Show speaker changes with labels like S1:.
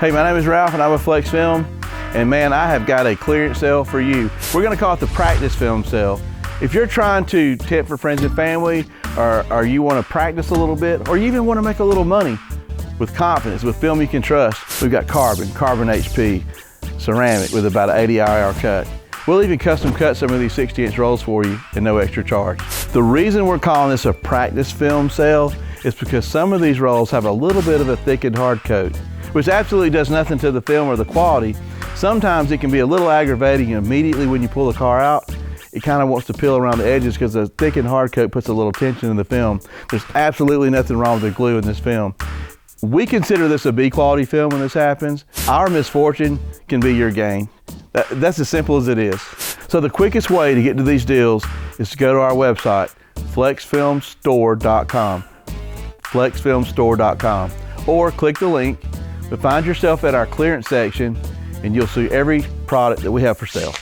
S1: Hey, my name is Ralph and I'm with Flexfilm, and man, I have got a clearance sale for you. We're gonna call it the practice film sale. If you're trying to tip for friends and family, or you wanna practice a little bit, or you even wanna make a little money with confidence, with film you can trust, we've got carbon HP, ceramic with about an 80 IR cut. We'll even custom cut some of these 60-inch rolls for you at no extra charge. The reason we're calling this a practice film sale is because some of these rolls have a little bit of a thickened hard coat, which absolutely does nothing to the film or the quality. Sometimes it can be a little aggravating immediately when you pull the car out. It kind of wants to peel around the edges because the thickened hard coat puts a little tension in the film. There's absolutely nothing wrong with the glue in this film. We consider this a B quality film when this happens. Our misfortune can be your gain. That's as simple as it is. So the quickest way to get to these deals is to go to our website, flexfilmstore.com, flexfilmstore.com, or click the link, but find yourself at our clearance section and you'll see every product that we have for sale.